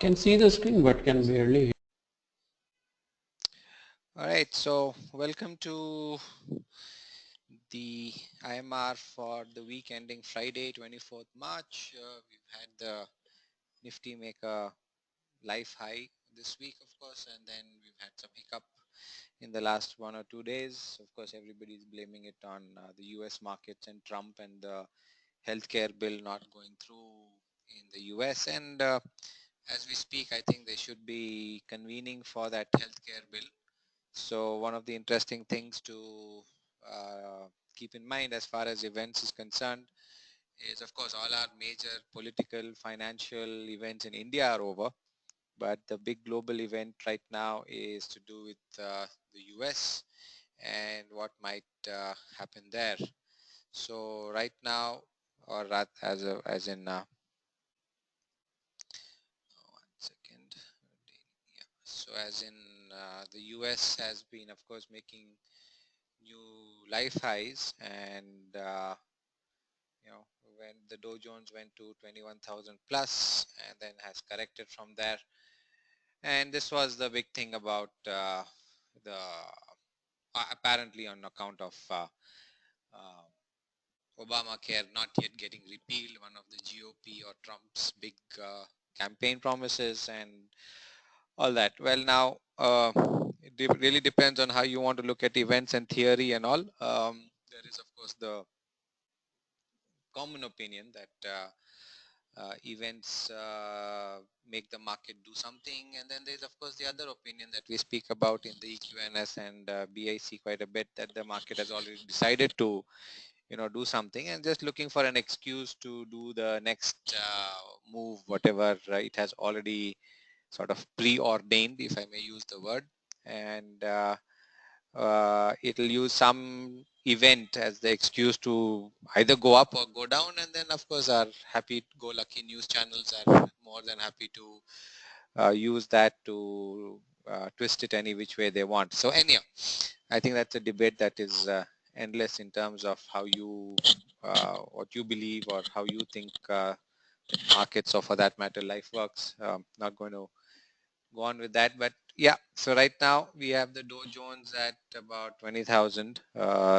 Can see the screen but can barely hear. All right, so welcome to the IMR for the week ending Friday, 24th March. We've had the Nifty make a life high this week, of course, and then we've had some hiccup in the last 1 or 2 days. Of course, everybody's blaming it on the US markets and Trump and the healthcare bill not going through in the US. And as we speak, I think they should be convening for that healthcare bill. So one of the interesting things to keep in mind as far as events is concerned is, of course, all our major political, financial events in India are over. But the big global event right now is to do with the US and what might happen there. So right now, or as in one second. Yeah. So as in the US has been, of course, making new life highs, and when the Dow Jones went to 21,000 plus and then has corrected from there. And this was the big thing about the apparently on account of Obamacare not yet getting repealed, one of the GOP or Trump's big campaign promises and all that. Well, now it really depends on how you want to look at events and theory and all. There is, of course, the common opinion that events make the market do something, and then there's, of course, the other opinion that we speak about in the EQNS and BIC quite a bit, that the market has already decided to do something and just looking for an excuse to do the next move, whatever it has already sort of preordained, if I may use the word. And it'll use some event as the excuse to either go up or go down, and then of course our happy-go-lucky news channels are more than happy to use that to twist it any which way they want. So anyhow, I think that's a debate that is endless in terms of how you what you believe or how you think markets, or for that matter life works. Not going to go on with that, but yeah, so right now we have the Dow Jones at about 20,000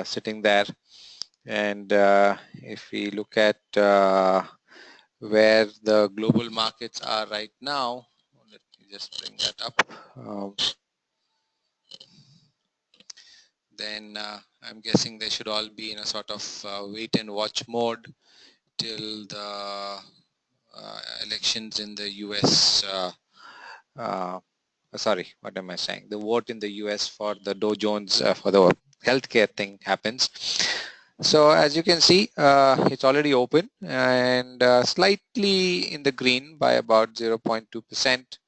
sitting there, and if we look at where the global markets are right now, let me just bring that up. Then I'm guessing they should all be in a sort of wait and watch mode till the elections in the US sorry, what am I saying? The vote in the US for the Dow Jones for the healthcare thing happens. So as you can see, it's already open and slightly in the green by about 0.2%.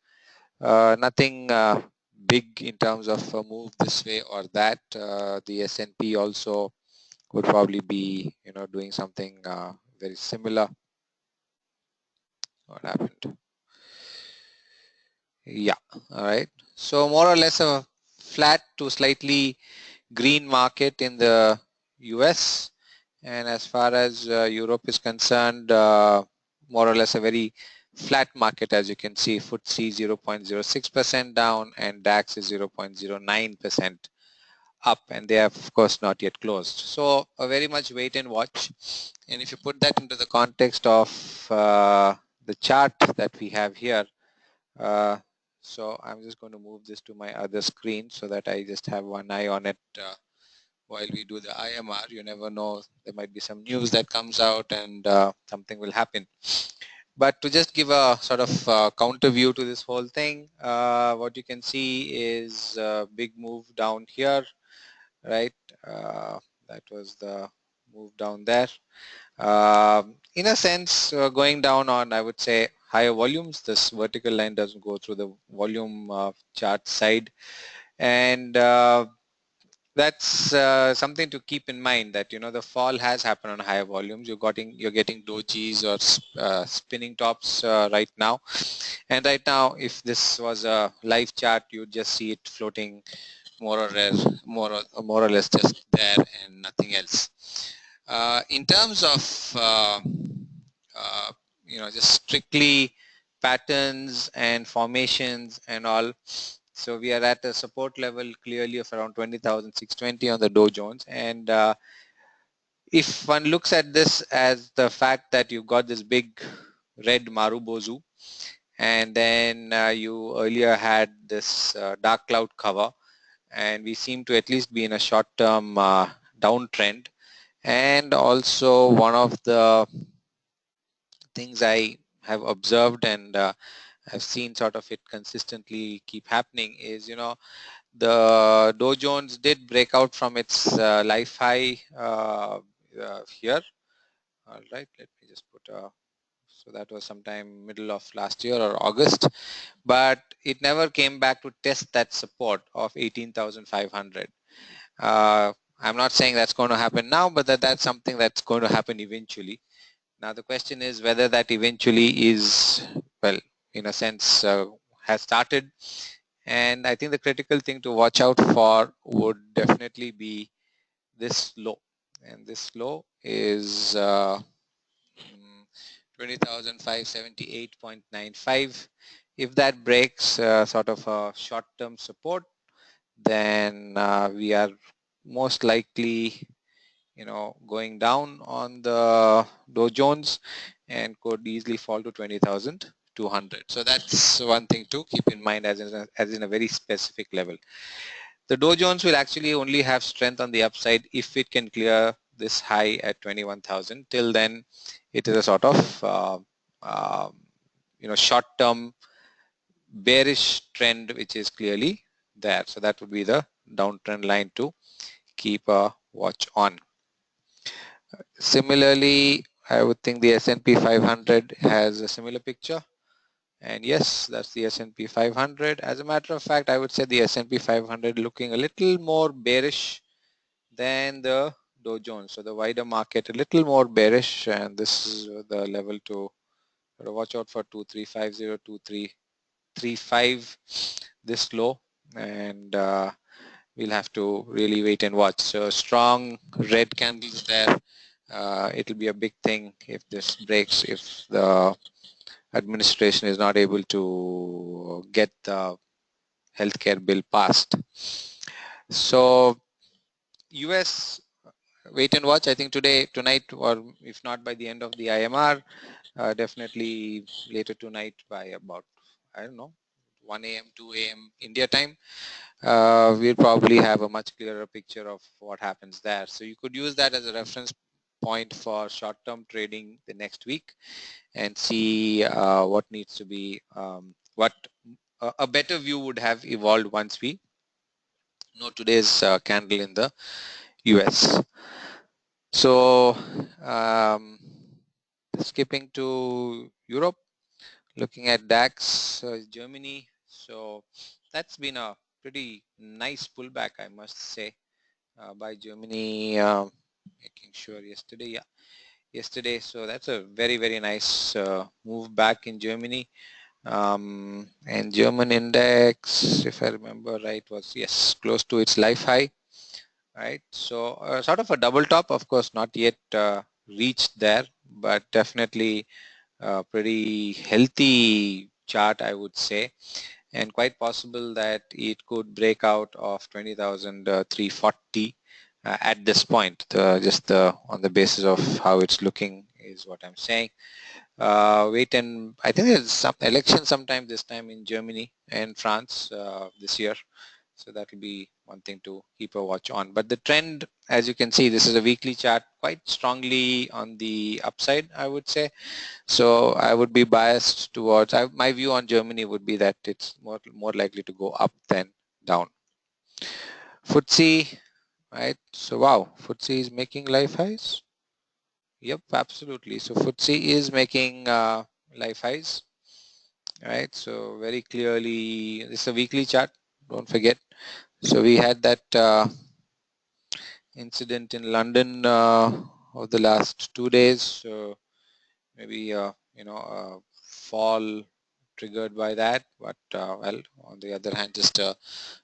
Nothing big in terms of a move this way or that. The S&P also would probably be, doing something very similar. What happened? Yeah, all right. So more or less a flat to slightly green market in the US, and as far as Europe is concerned, more or less a very flat market. As you can see, FTSE 0.06% down and DAX is 0.09% up, and they have of course not yet closed. So a very much wait and watch. And if you put that into the context of the chart that we have here, so I'm just going to move this to my other screen so that I just have one eye on it while we do the IMR. You never know, there might be some news that comes out and something will happen. But to just give a sort of counter view to this whole thing, what you can see is a big move down here, right? That was the move down there. In a sense, going down on, I would say, higher volumes. This vertical line doesn't go through the volume chart side, and that's something to keep in mind, that the fall has happened on higher volumes. You're getting dojis or spinning tops right now, and right now, if this was a live chart, you'd just see it floating more or less just there and nothing else. In terms of just strictly patterns and formations and all. So we are at a support level clearly of around 20,620 on the Dow Jones. And if one looks at this as the fact that you've got this big red Marubozu, and then you earlier had this dark cloud cover, and we seem to at least be in a short-term downtrend. And also one of the things I have observed and I've seen sort of it consistently keep happening is, the Dow Jones did break out from its life high here. All right, let me just put so that was sometime middle of last year or August, but it never came back to test that support of 18,500. I'm not saying that's going to happen now, but that's something that's going to happen eventually. Now the question is whether that eventually is, well, in a sense, has started. And I think the critical thing to watch out for would definitely be this low. And this low is 20,578.95. If that breaks sort of a short-term support, then we are most likely going down on the Dow Jones and could easily fall to 20,200. So that's one thing to keep in mind as in a very specific level. The Dow Jones will actually only have strength on the upside if it can clear this high at 21,000. Till then, it is a sort of short-term bearish trend which is clearly there. So that would be the downtrend line to keep a watch on. Similarly, I would think the S&P 500 has a similar picture. And yes, that's the S&P 500. As a matter of fact, I would say the S&P 500 looking a little more bearish than the Dow Jones. So the wider market a little more bearish, and this is the level to watch out for 2350, 2335, this low, and we'll have to really wait and watch. So strong red candles there. It'll be a big thing if this breaks, if the administration is not able to get the healthcare bill passed. So US, wait and watch. I think tonight, or if not by the end of the IMR, definitely later tonight by about, I don't know, 1 a.m., 2 a.m. India time, we'll probably have a much clearer picture of what happens there. So you could use that as a reference point for short-term trading the next week and see what needs to be, what a better view would have evolved once we know today's candle in the US. So skipping to Europe, looking at DAX, Germany. So that's been a pretty nice pullback, I must say, by Germany, making sure yesterday. So that's a very, very nice move back in Germany. And German index, if I remember right, was, yes, close to its life high, right? So sort of a double top, of course, not yet reached there, but definitely a pretty healthy chart, I would say, and quite possible that it could break out of 20,340 at this point. Just on the basis of how it's looking is what I'm saying. Wait, and I think there's some election sometime this time in Germany and France this year. So that will be one thing to keep a watch on. But the trend, as you can see, this is a weekly chart, quite strongly on the upside, I would say. So I would be biased towards, my view on Germany would be that it's more likely to go up than down. FTSE, right? So wow, FTSE is making life highs. Yep, absolutely. So FTSE is making life highs, right? So very clearly, this is a weekly chart, don't forget. So we had that incident in London over the last 2 days. So maybe fall triggered by that, but well, on the other hand, just a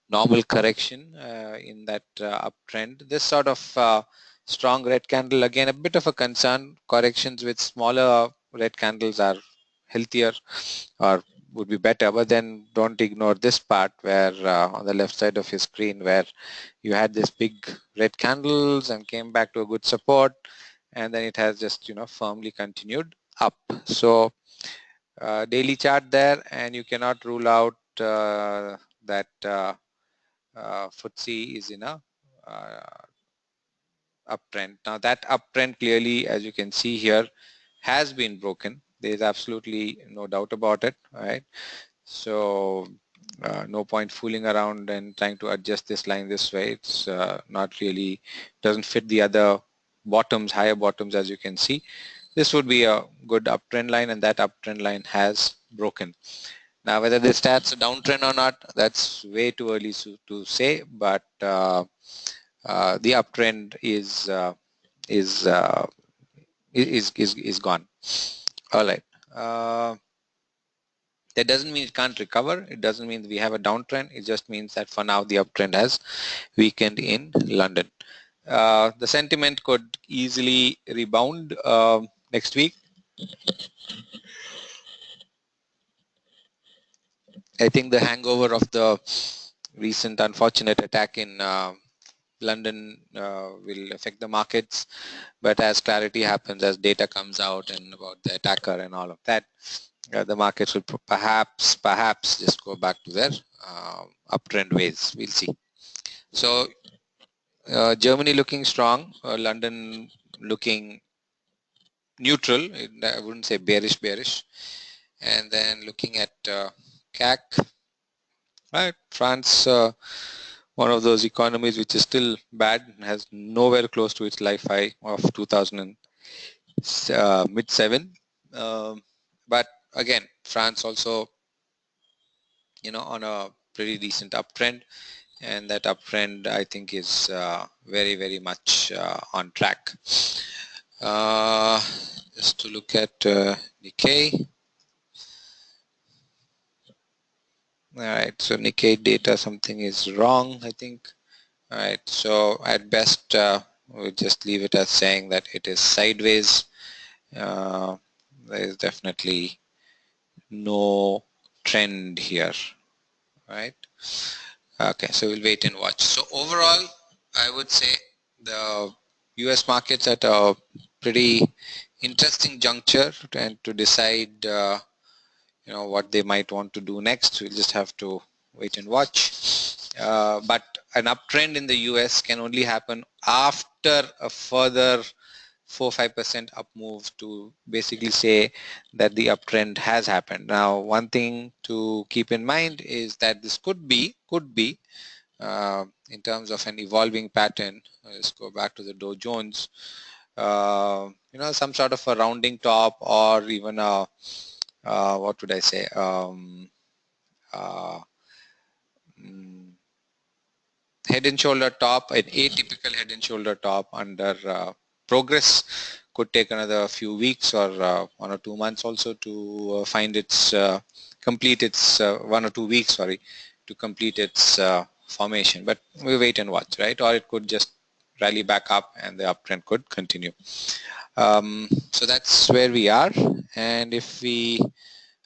normal correction in that uptrend. This sort of strong red candle, again, a bit of a concern. Corrections with smaller red candles are healthier or would be better, but then don't ignore this part where on the left side of your screen where you had this big red candles and came back to a good support, and then it has just firmly continued up. So daily chart there, and you cannot rule out that FTSE is in a uptrend. Now that uptrend clearly, as you can see here, has been broken. There is absolutely no doubt about it, right? So no point fooling around and trying to adjust this line this way. It's not really, doesn't fit the other bottoms, higher bottoms, as you can see. This would be a good uptrend line, and that uptrend line has broken. Now whether this starts a downtrend or not, that's way too early to say, but the uptrend is gone. All right. That doesn't mean it can't recover. It doesn't mean we have a downtrend. It just means that for now the uptrend has weakened in London. The sentiment could easily rebound next week. I think the hangover of the recent unfortunate attack in London will affect the markets, but as clarity happens, as data comes out and about the attacker and all of that, the markets will perhaps just go back to their uptrend ways. We'll see. So Germany looking strong, London looking neutral. I wouldn't say bearish. And then looking at CAC, right? France, one of those economies which is still bad, has nowhere close to its life high of 2000 mid 7. But again, France also, on a pretty decent uptrend, and that uptrend I think is very much on track. Just to look at Nikkei. All right, so Nikkei data, something is wrong, I think. All right, so at best we'll just leave it as saying that it is sideways. There is definitely no trend here, right? Okay, so we'll wait and watch. So overall, I would say the US markets at a pretty interesting juncture and to decide what they might want to do next. We'll just have to wait and watch. But an uptrend in the US can only happen after a further 4-5% up move to basically say that the uptrend has happened. Now, one thing to keep in mind is that this could be in terms of an evolving pattern. Let's go back to the Dow Jones. Some sort of a rounding top, or even a what would I say? Head and shoulder top, an atypical head and shoulder top under progress. Could take another few weeks or 1 or 2 months also to find its complete its 1 or 2 weeks, sorry, to complete its formation. But we wait and watch, right? Or it could just rally back up and the uptrend could continue. So that's where we are. And if we,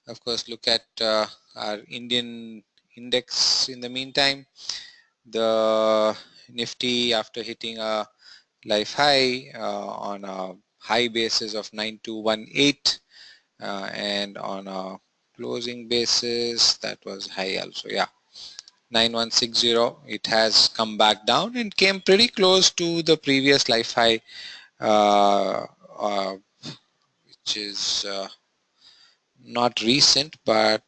of course, look at our Indian index in the meantime, the Nifty, after hitting a life high on a high basis of 9218 and on a closing basis that was high also, yeah, 9160, it has come back down and came pretty close to the previous life high, which is not recent, but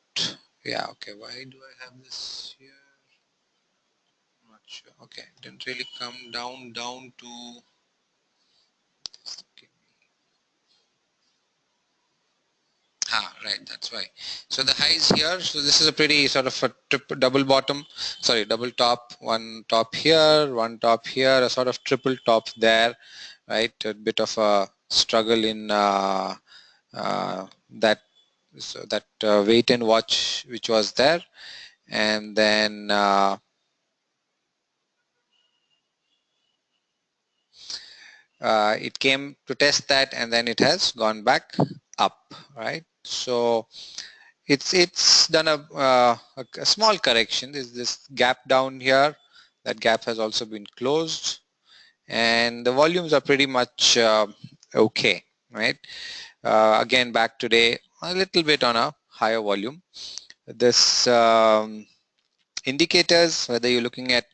yeah, okay, why do I have this here? Not sure. Okay, didn't really come down to, right, that's why. So the highs here, so this is a pretty sort of a double bottom, sorry, double top, one top here, one top here, a sort of triple top there, right? A bit of a struggle in that, so that wait and watch which was there, and then it came to test that, and then it has gone back up, right? So it's done a small correction. There's this gap down here. That gap has also been closed, and the volumes are pretty much okay, right? Again, back today a little bit on a higher volume. This indicators, whether you're looking at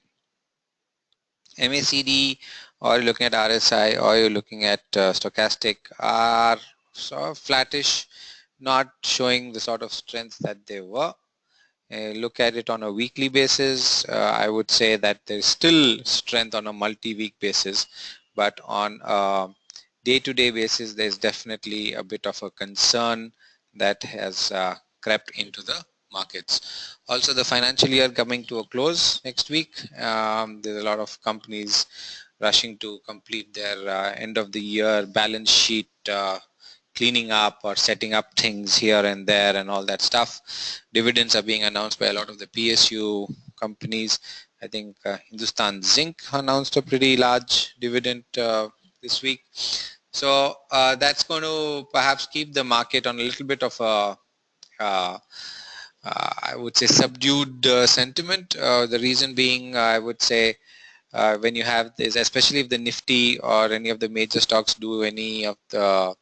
MACD or you're looking at RSI or you're looking at stochastic, are sort of flattish, not showing the sort of strength that they were. Look at it on a weekly basis, I would say that there's still strength on a multi-week basis, but on a day-to-day basis, there's definitely a bit of a concern that has crept into the markets. Also, the financial year coming to a close next week. There's a lot of companies rushing to complete their end of the year balance sheet cleaning up or setting up things here and there and all that stuff. Dividends are being announced by a lot of the PSU companies. I think Hindustan Zinc announced a pretty large dividend this week. So that's going to perhaps keep the market on a little bit of a I would say subdued sentiment. The reason being, I would say, when you have this, especially if the Nifty or any of the major stocks do any of the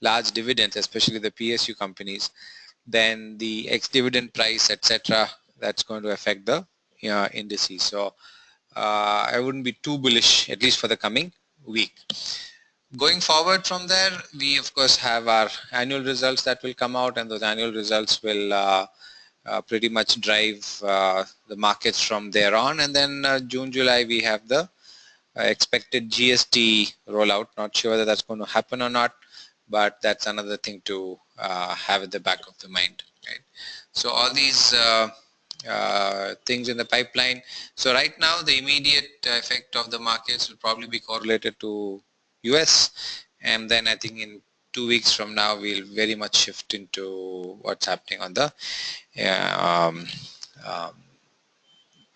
large dividends, especially the PSU companies, then the ex-dividend price, etc., that's going to affect the indices. So I wouldn't be too bullish, at least for the coming week. Going forward from there, we of course have our annual results that will come out, and those annual results will pretty much drive the markets from there on. And then June, July, we have the expected GST rollout. Not sure whether that's going to happen or not, but that's another thing to have at the back of the mind. Right? So all these things in the pipeline. So right now, the immediate effect of the markets will probably be correlated to US, and then I think in 2 weeks from now, we'll very much shift into what's happening on the um,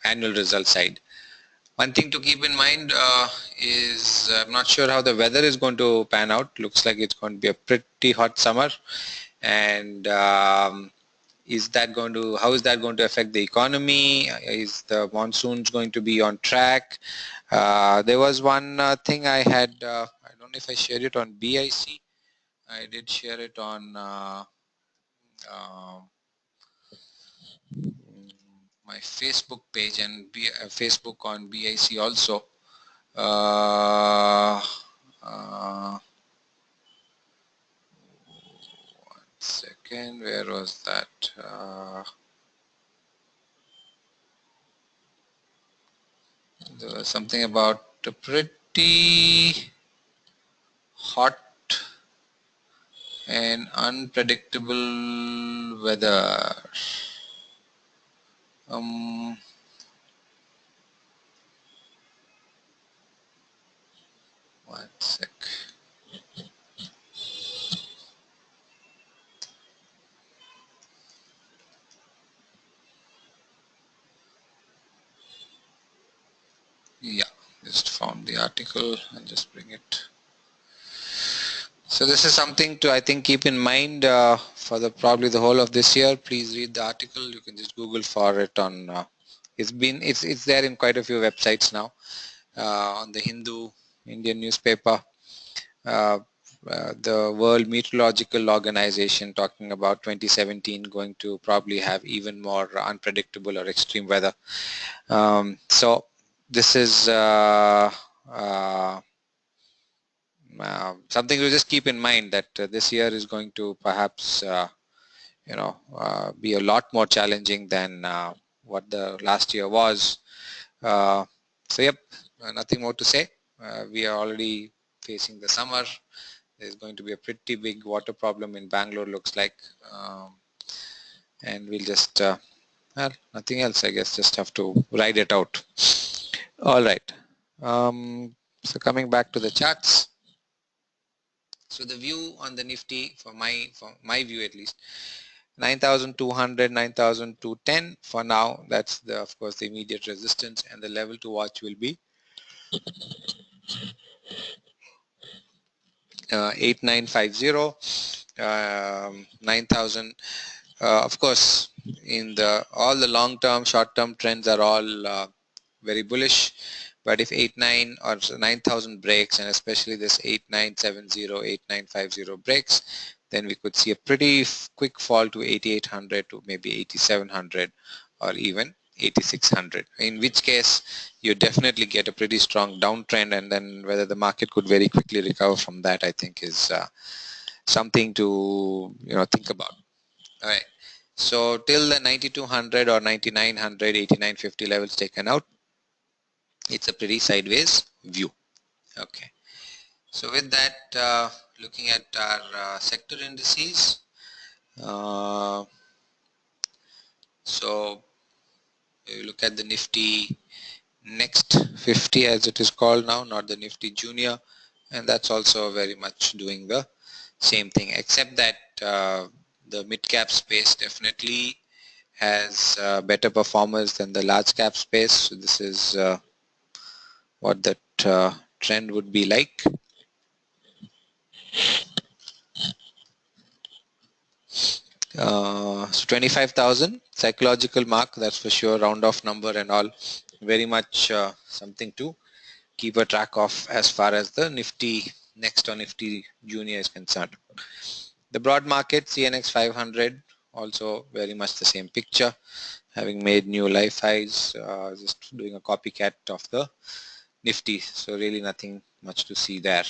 annual result side. One thing to keep in mind is I'm not sure how the weather is going to pan out. Looks like it's going to be a pretty hot summer, and how is that going to affect the economy? Is the monsoons going to be on track? There was one thing I had, I don't know if I shared it on BIC. I did share it on uh, my Facebook page and Facebook on BIC also. One second, where was that? There was something about a pretty hot and unpredictable weather. One sec. Yeah, just found the article. I'll just bring it. So this is something to, I think, keep in mind for probably the whole of this year. Please read the article. You can just Google for it on. It's there in quite a few websites now. On the Hindu Indian newspaper, the World Meteorological Organization talking about 2017 going to probably have even more unpredictable or extreme weather. So this is something to just keep in mind, that this year is going to perhaps be a lot more challenging than what the last year was. So yep, nothing more to say. We are already facing the summer. There's going to be a pretty big water problem in Bangalore, looks like, and we'll just well, nothing else, I guess, just have to ride it out. All right, so coming back to the charts. So the view on the Nifty, for my view at least, 9,200, 9,210 for now. That's of course the immediate resistance, and the level to watch will be 8950. 9,000. Of course, in all the long-term, short-term trends are all very bullish. But if 89 or 9,000 breaks, and especially this 8970, 8950 breaks, then we could see a pretty quick fall to 8,800 to maybe 8,700 or even 8,600. In which case, you definitely get a pretty strong downtrend, and then whether the market could very quickly recover from that, I think, is something to think about. All right. So till the 9200 or 9900, 8950 levels taken out, it's a pretty sideways view. Okay. So with that, looking at our sector indices, so you look at the Nifty Next 50 as it is called now, not the Nifty Junior, and that's also very much doing the same thing, except that the mid cap space definitely has better performers than the large cap space. So this is what that trend would be like. So 25,000 psychological mark, that's for sure, round off number and all, very much something to keep a track of as far as the Nifty Next or Nifty Junior is concerned. The broad market CNX 500 also very much the same picture, having made new life highs, just doing a copycat of the Nifty, so really nothing much to see there.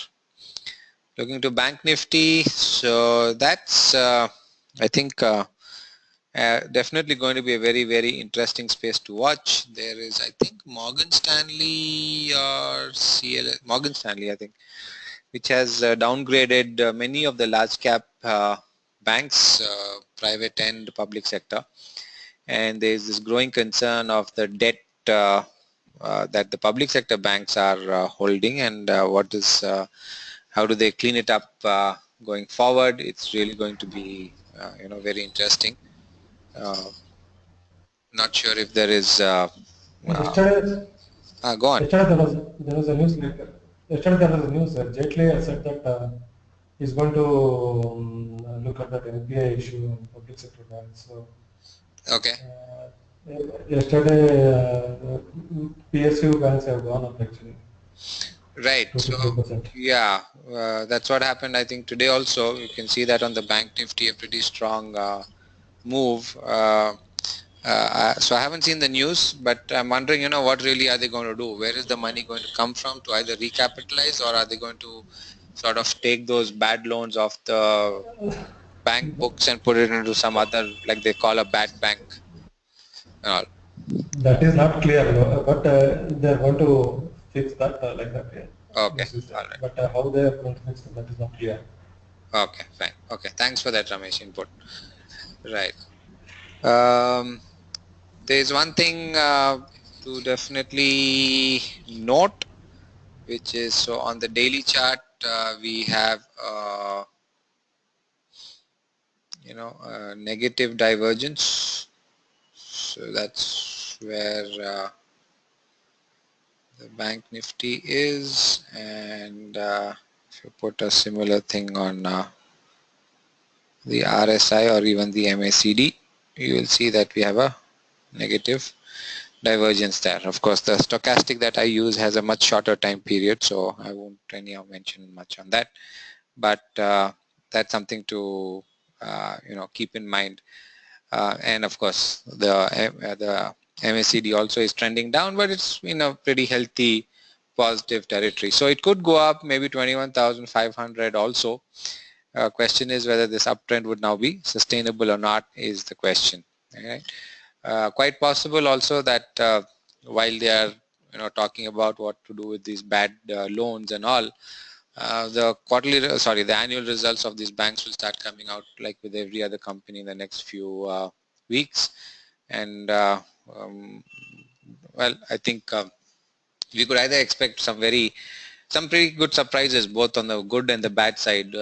Looking to Bank Nifty, so that's I think definitely going to be a very, very interesting space to watch. There is, I think, Morgan Stanley or Morgan Stanley, I think, which has downgraded many of the large cap banks, private and public sector. And there is this growing concern of the debt that the public sector banks are holding, and how do they clean it up going forward. It's really going to be very interesting. Not sure if there is Yesterday, go on. there was a news like yesterday there was a news that Jaitley has said that he's going to look at that NPI issue in public sector banks. So Okay. yesterday PSU banks have gone up actually. Right. 2 to So 3%. yeah, that's what happened. I think today also you can see that on the Bank Nifty, a pretty strong move. So I haven't seen the news, but I'm wondering, what really are they going to do? Where is the money going to come from to either recapitalize, or are they going to sort of take those bad loans off the bank books and put it into some other, like they call a bad bank and all? That is not clear, but they're going to fix that like that. Yeah. Okay. This is All that. right. But how they are going to fix it, that is not clear. Okay. Fine. Okay. Thanks for that, Ramesh, input. Right. There's one thing to definitely note, which is, so on the daily chart we have negative divergence. So that's where the Bank Nifty is, and if you put a similar thing on the RSI or even the MACD, you will see that we have a negative divergence there. Of course, the stochastic that I use has a much shorter time period, so I won't anyhow mention much on that. But that's something to keep in mind. And of course, the MACD also is trending down, but it's in a pretty healthy positive territory. So it could go up maybe 21,500 also. Question is whether this uptrend would now be sustainable or not is the question. Okay? Quite possible also that while they are talking about what to do with these bad loans and all, the annual results of these banks will start coming out like with every other company in the next few weeks. And well, I think we could either expect some pretty good surprises both on the good and the bad side.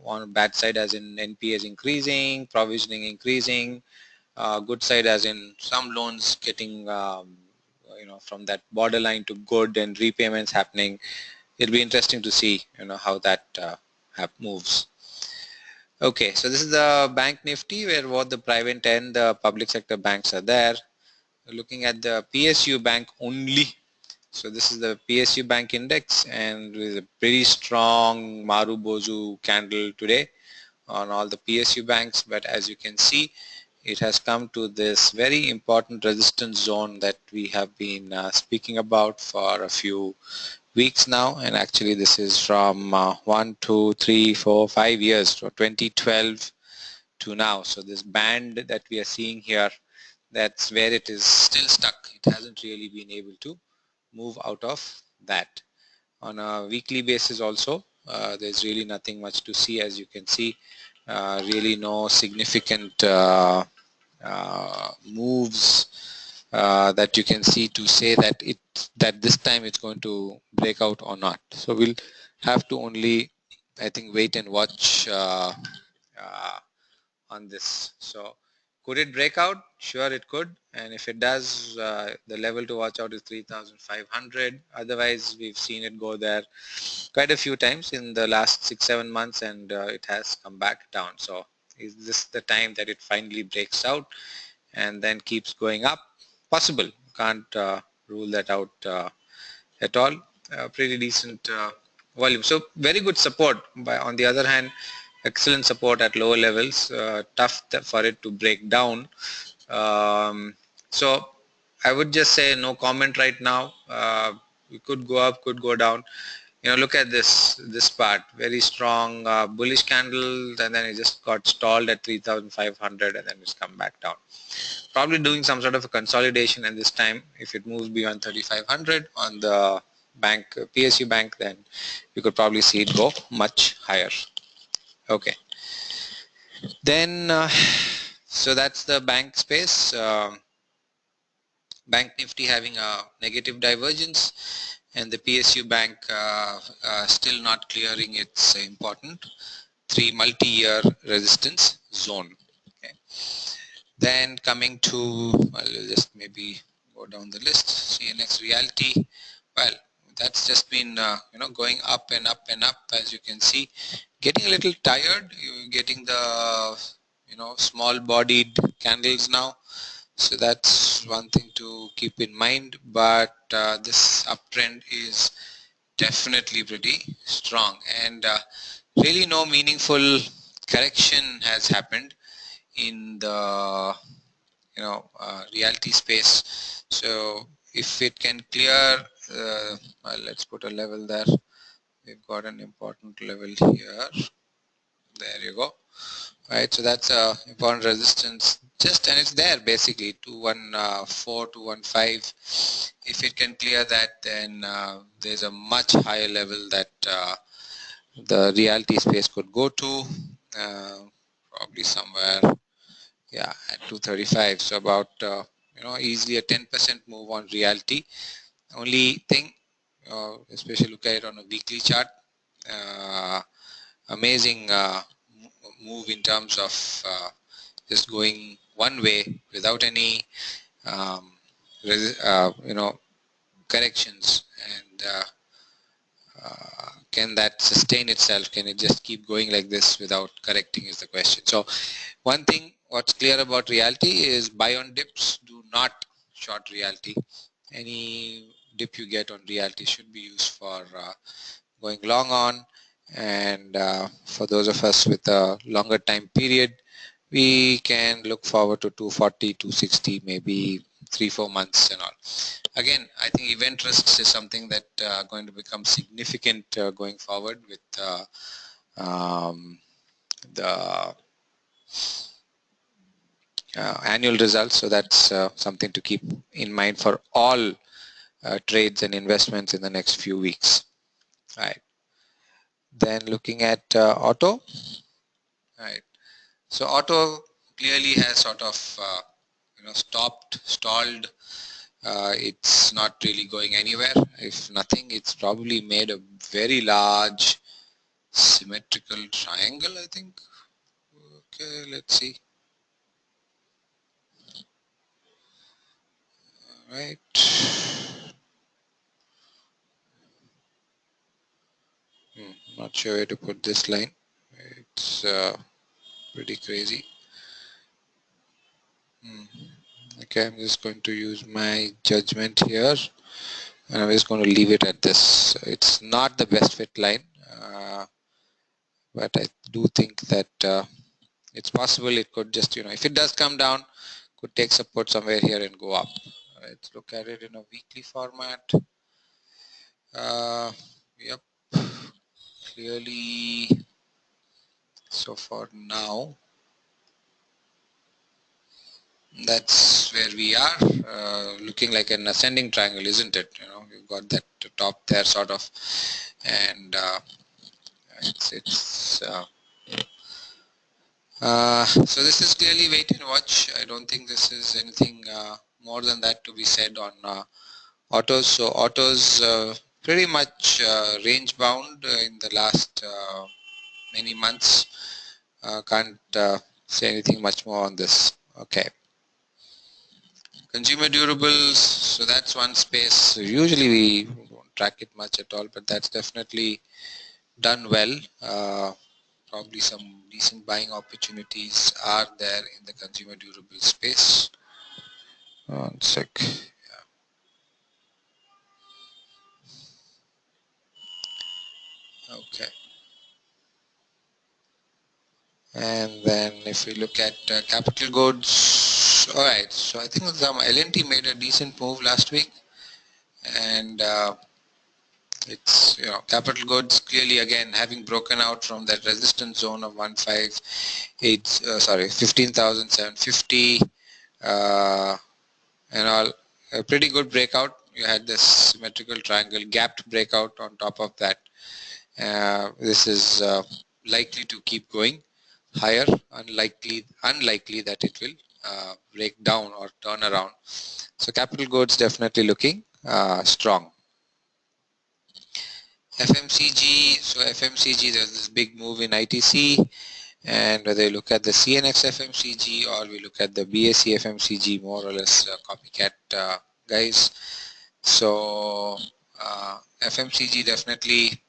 On bad side as in NPAs increasing, provisioning increasing, good side as in some loans getting from that borderline to good and repayments happening. It'll be interesting to see how that moves. Okay, so this is the bank Nifty where both the private and the public sector banks are there. Looking at the PSU bank only. So this is the PSU bank index and with a pretty strong Marubozu candle today on all the PSU banks, but as you can see, it has come to this very important resistance zone that we have been speaking about for a few weeks now, and actually this is from 1, 2, 3, 4, 5 years, so 2012 to now. So this band that we are seeing here, that's where it is still stuck. It hasn't really been able to move out of that. On a weekly basis also, there's really nothing much to see. As you can see, really no significant moves that you can see to say that this time it's going to break out or not. So we'll have to only, I think, wait and watch on this. So could it break out? Sure, it could. And if it does, the level to watch out is 3,500. Otherwise, we've seen it go there quite a few times in the last 6-7 months, and it has come back down. So is this the time that it finally breaks out and then keeps going up? Possible. Can't rule that out at all. Pretty decent volume. So very good support. On the other hand, excellent support at lower levels. Tough for it to break down. So I would just say no comment right now. We could go up, could go down. Look at this part, very strong bullish candle, and then it just got stalled at 3,500 and then it's come back down. Probably doing some sort of a consolidation, and this time if it moves beyond 3,500 on the bank PSU bank, then you could probably see it go much higher. Okay, then so that's the bank space. Bank Nifty having a negative divergence, and the PSU bank still not clearing its important 3 multi-year resistance zone. Okay. Then coming to, I'll just maybe go down the list. CNX Realty, well, that's just been going up and up and up, as you can see. Getting a little tired. You're getting the small bodied candles now. So that's one thing to keep in mind, but this uptrend is definitely pretty strong, and really no meaningful correction has happened in the realty space. So if it can clear, well, let's put a level there. We've got an important level here. There you go. Right, so that's a important resistance, and it's there basically, 214, 215. If it can clear that, then there's a much higher level that the realty space could go to, probably somewhere, yeah, at 235. So about easily a 10% move on realty. Only thing, especially look at it on a weekly chart, amazing move in terms of just going one way without any corrections, and can that sustain itself? Can it just keep going like this without correcting is the question. So one thing what's clear about realty is buy on dips, do not short realty. Any dip you get on realty should be used for going long on, and for those of us with a longer time period, we can look forward to 240, 260, maybe 3-4 months and all. Again, I think event risks is something that going to become significant going forward with the annual results. So that's something to keep in mind for all trades and investments in the next few weeks. All right. Then looking at auto. All right. So auto clearly has sort of stalled. It's not really going anywhere. If nothing, it's probably made a very large symmetrical triangle, I think. Okay, let's see. All right. Not sure where to put this line. It's Pretty crazy. Okay, I'm just going to use my judgment here, and I'm just going to leave it at this. It's not the best fit line, but I do think that it's possible it could just, if it does come down, could take support somewhere here and go up. Let's look at it in a weekly format. Yep, clearly. So for now, that's where we are, looking like an ascending triangle, isn't it? You've got that top there sort of, and so this is clearly wait and watch. I don't think this is anything more than that to be said on autos. So autos pretty much range bound in the last many months. Can't say anything much more on this. Okay. Consumer durables, so that's one space. Usually we don't track it much at all, but that's definitely done well. Probably some decent buying opportunities are there in the consumer durable space. One sec. Yeah. Okay. And then if we look at capital goods, all right. So I think some L&T made a decent move last week, and it's capital goods clearly again having broken out from that resistance zone of 15,750 and all. A pretty good breakout. You had this symmetrical triangle gapped breakout on top of that. This is likely to keep going higher. Unlikely that it will break down or turn around. So capital goods definitely looking strong. FMCG, so FMCG, there's this big move in ITC, and whether you look at the CNX FMCG or we look at the BSE FMCG, more or less copycat guys. So FMCG definitely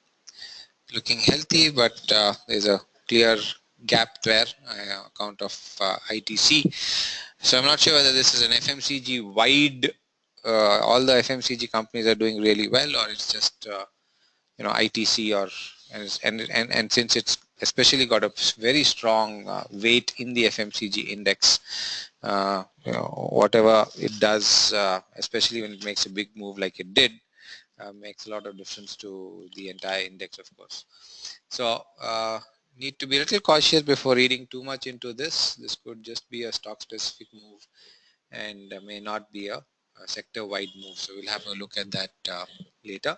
looking healthy, but there's a clear gap there account of ITC. So I'm not sure whether this is an FMCG wide, all the FMCG companies are doing really well, or it's just ITC, or and since it's especially got a very strong weight in the FMCG index, whatever it does, especially when it makes a big move like it did, makes a lot of difference to the entire index, of course. So need to be a little cautious before reading too much into this. This could just be a stock specific move and may not be a sector wide move. So we'll have a look at that later.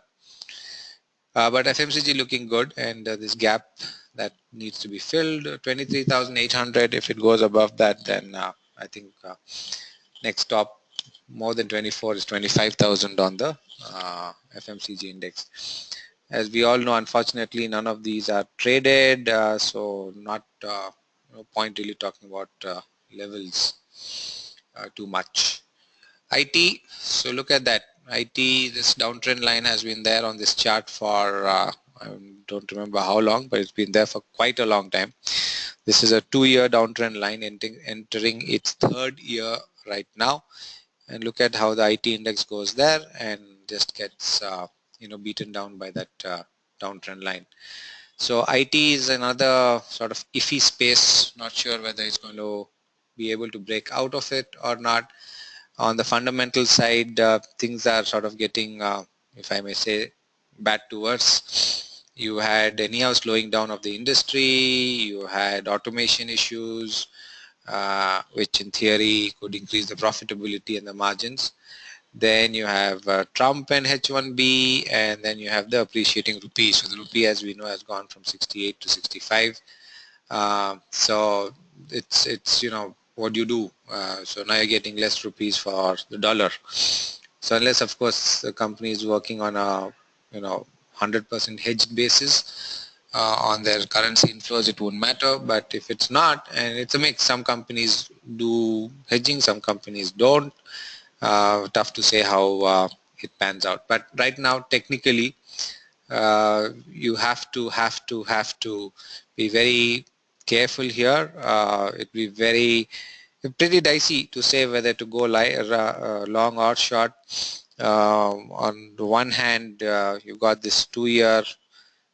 But FMCG looking good, and this gap that needs to be filled, 23,800. If it goes above that, then I think next stop more than 24 is 25,000 on the FMCG index. As we all know, unfortunately, none of these are traded, so not no point really talking about levels too much. IT, so look at that. IT, this downtrend line has been there on this chart for, I don't remember how long, but it's been there for quite a long time. This is a 2-year downtrend line entering its 3rd year right now. And look at how the IT index goes there and just gets, beaten down by that downtrend line. So IT is another sort of iffy space. Not sure whether it's going to be able to break out of it or not. On the fundamental side, things are sort of getting, if I may say, bad to worse. You had anyhow slowing down of the industry, you had automation issues, which in theory could increase the profitability and the margins. Then you have Trump and H1B, and then you have the appreciating rupee. So the rupee, as we know, has gone from 68 to 65. So it's what do you do? So now you're getting less rupees for the dollar. So unless, of course, the company is working on a 100% hedged basis on their currency inflows, it won't matter. But if it's not, and it's a mix, some companies do hedging, some companies don't. Tough to say how it pans out. But right now, technically, you have to be very careful here. It will be pretty dicey to say whether to go long or short. On the one hand, you've got this 2-year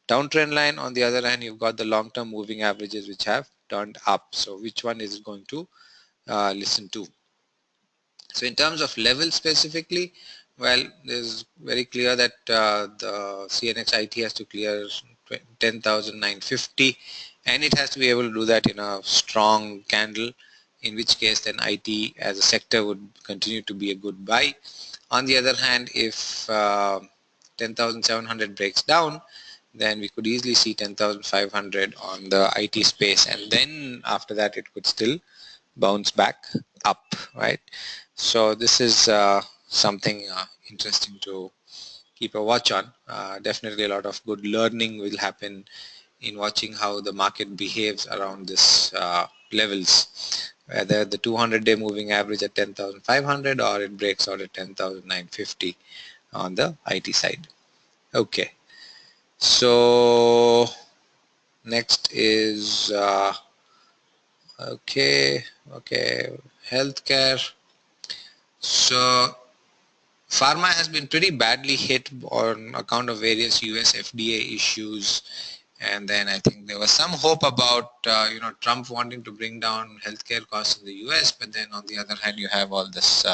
downtrend line. On the other hand, you've got the long-term moving averages which have turned up. So which one is it going to listen to? So in terms of level specifically, well, it's very clear that the CNX IT has to clear 10,950, and it has to be able to do that in a strong candle, in which case then IT as a sector would continue to be a good buy. On the other hand, if 10,700 breaks down, then we could easily see 10,500 on the IT space, and then after that it could still bounce back up, right? So this is something interesting to keep a watch on. Definitely a lot of good learning will happen in watching how the market behaves around this levels, whether the 200-day moving average at 10,500 or it breaks out at 10,950 on the IT side. Okay, so next is healthcare. So pharma has been pretty badly hit on account of various US FDA issues, and then I think there was some hope about Trump wanting to bring down healthcare costs in the US, but then on the other hand you have all this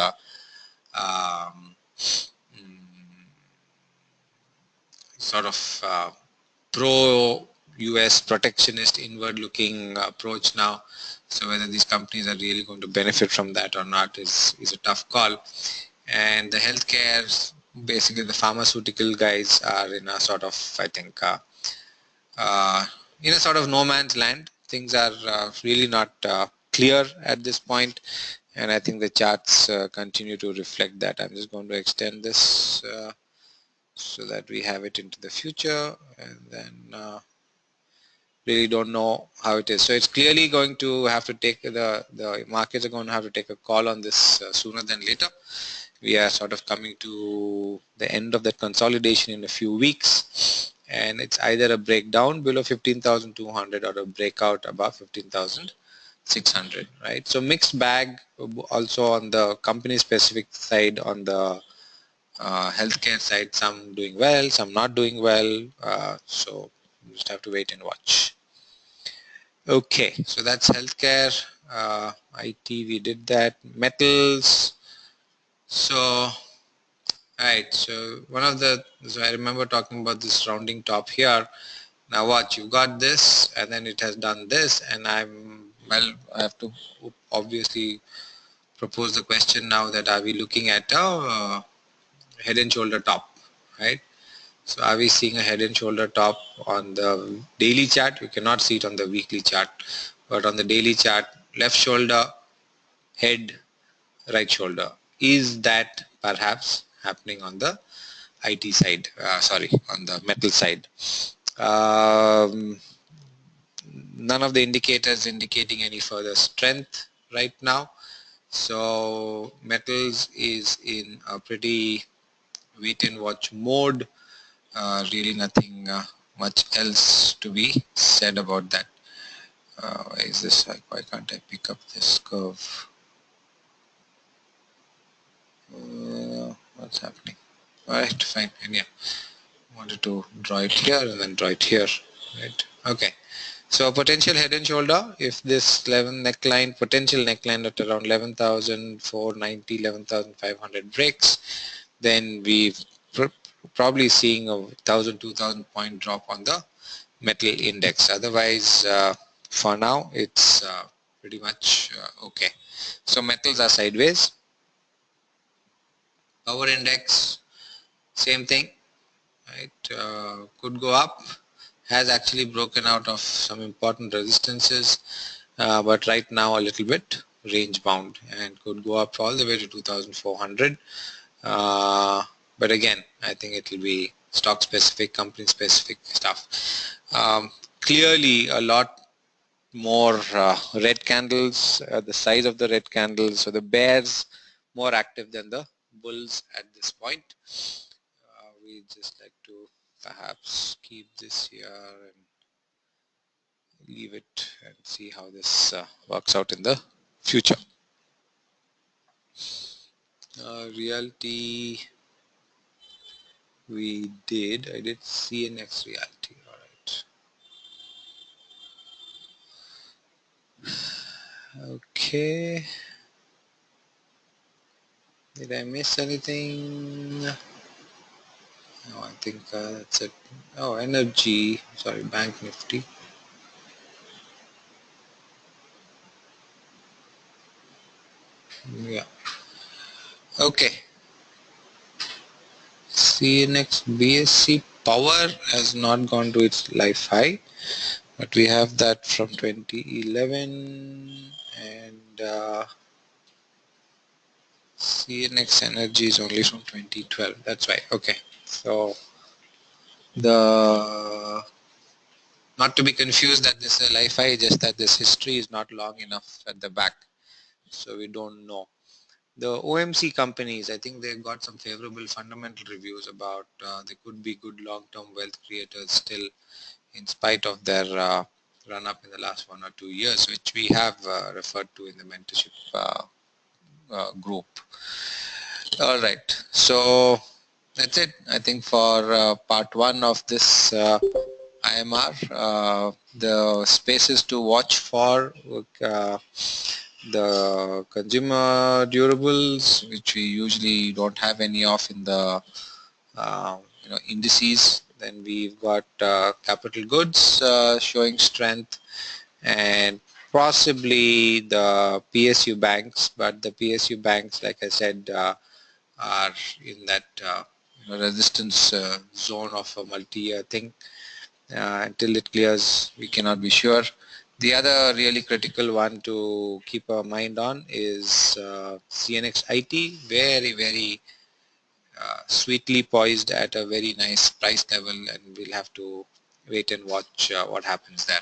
sort of pro-US protectionist inward-looking approach now. So whether these companies are really going to benefit from that or not is a tough call. And the healthcare, basically the pharmaceutical guys are in a sort of, I think, in a sort of no man's land. Things are really not clear at this point, and I think the charts continue to reflect that. I'm just going to extend this so that we have it into the future, and then really don't know how it is. So it's clearly going to have to take the markets are going to have to take a call on this sooner than later. We are sort of coming to the end of that consolidation in a few weeks, and it's either a breakdown below 15,200 or a breakout above 15,600, right? So mixed bag also on the company specific side. On the healthcare side, some doing well, some not doing well, so you just have to wait and watch. Okay, so that's healthcare. IT, we did that. Metals. So right, so so I remember talking about this rounding top here. Now watch, you got this, and then it has done this, and I have to obviously propose the question now that are we looking at a head and shoulder top, right? So are we seeing a head and shoulder top on the daily chart? We cannot see it on the weekly chart, but on the daily chart, left shoulder, head, right shoulder. Is that perhaps happening on the IT side, on the metal side? None of the indicators indicating any further strength right now. So metals is in a pretty wait and watch mode. Really nothing much else to be said about that. Why is this? Why can't I pick up this curve? What's happening? Alright, fine. And yeah, wanted to draw it here and then draw it here. Right. Okay. So potential head and shoulder, if this 11 neckline, potential neckline at around 11,490, 11,500 breaks, then we've probably seeing a 1,000, 2,000 point drop on the metal index. Otherwise, for now, it's pretty much okay. So metals are sideways. Power index, same thing, right? Could go up, has actually broken out of some important resistances, but right now a little bit range bound and could go up all the way to 2,400. But again, I think it will be stock specific, company specific stuff. Clearly a lot more red candles, the size of the red candles, so the bears more active than the bulls at this point. We just like to perhaps keep this here and leave it and see how this works out in the future. Realty we did. I did CNX Realty. All right. Okay. Did I miss anything? No, I think that's it. Oh, energy. Sorry, Bank Nifty. Yeah. Okay. CNX BSC power has not gone to its life high, but we have that from 2011, and CNX energy is only from 2012. That's right. Okay. So the not to be confused that this is a life high, just that this history is not long enough at the back, so we don't know. The OMC companies, I think they've got some favorable fundamental reviews about they could be good long-term wealth creators still, in spite of their run-up in the last 1 or 2 years, which we have referred to in the mentorship group. All right, so that's it. I think for part 1 of this IMR, the spaces to watch for the consumer durables, which we usually don't have any of in the indices. Then we've got capital goods showing strength, and possibly the PSU banks, but the PSU banks, like I said, are in that resistance zone of a multi-year thing. Until it clears, we cannot be sure. The other really critical one to keep our mind on is CNX IT, very sweetly poised at a very nice price level, and we'll have to wait and watch what happens there.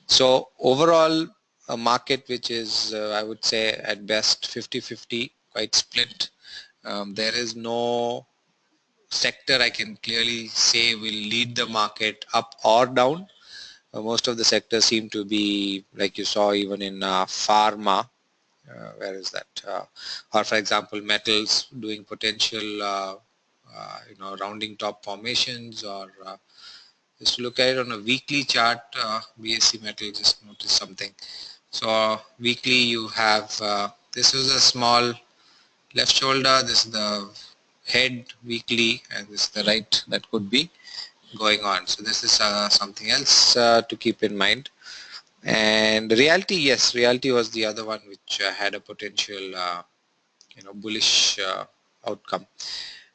So overall, a market which is, I would say, at best 50-50, quite split. There is no sector I can clearly say will lead the market up or down. Most of the sectors seem to be, like you saw even in pharma, where is that? Or for example, metals doing potential, rounding top formations, or just to look at it on a weekly chart, BSC metal just noticed something. So weekly you have, this is a small left shoulder, this is the head weekly, and this is the right that could be going on. So this is something else to keep in mind. And reality, yes, reality was the other one which had a potential, bullish outcome.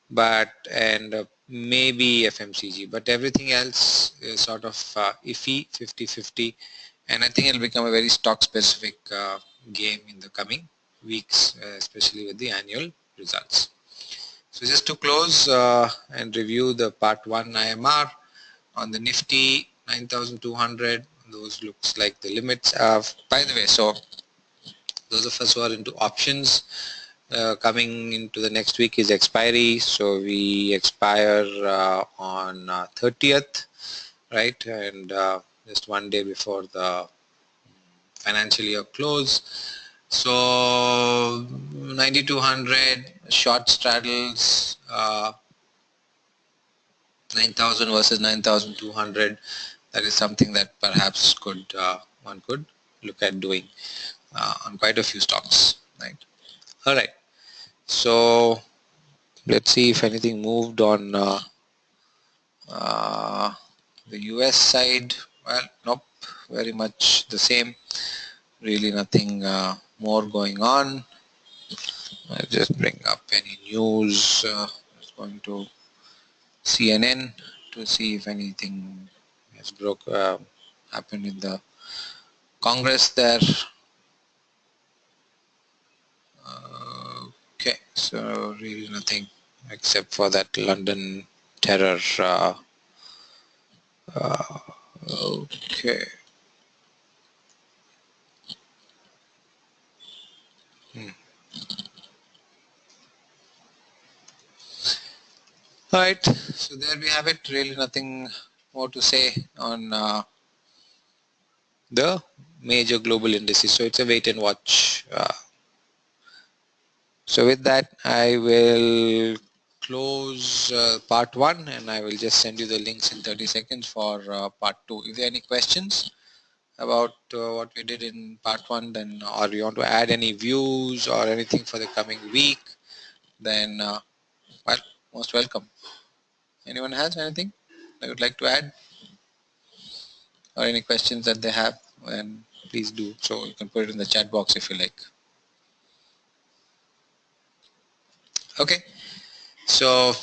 But and maybe FMCG, but everything else is sort of iffy, 50-50, and I think it'll become a very stock-specific game in the coming weeks, especially with the annual results. So just to close and review the part 1 IMR on the Nifty 9,200, those looks like the limits. By the way, so those of us who are into options, coming into the next week is expiry, so we expire on 30th, right, and just 1 day before the financial year close. So 9,200 short straddles, 9,000 versus 9,200. That is something that perhaps could one could look at doing on quite a few stocks, right? All right. So let's see if anything moved on the US side. Well, nope, very much the same. Really nothing more going on. I'll just bring up any news. Just going to CNN to see if anything has happened in the Congress there. Okay, so really nothing except for that London terror. Okay. All right, so there we have it. Really nothing more to say on the major global indices. So it's a wait and watch. So with that, I will close part 1, and I will just send you the links in 30 seconds for part 2. If there are any questions about what we did in part 1, then, or you want to add any views or anything for the coming week, then well, most welcome. Anyone has anything they would like to add, or any questions that they have, then please do so. You can put it in the chat box if you like. Okay, so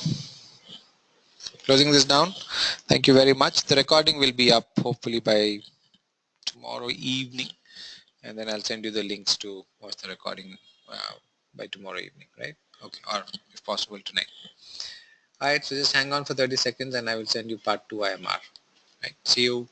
closing this down. Thank you very much. The recording will be up hopefully by tomorrow evening, and then I'll send you the links to watch the recording by tomorrow evening, right? Okay, or if possible tonight. Alright, so just hang on for 30 seconds and I will send you part 2 IMR. Right, see you.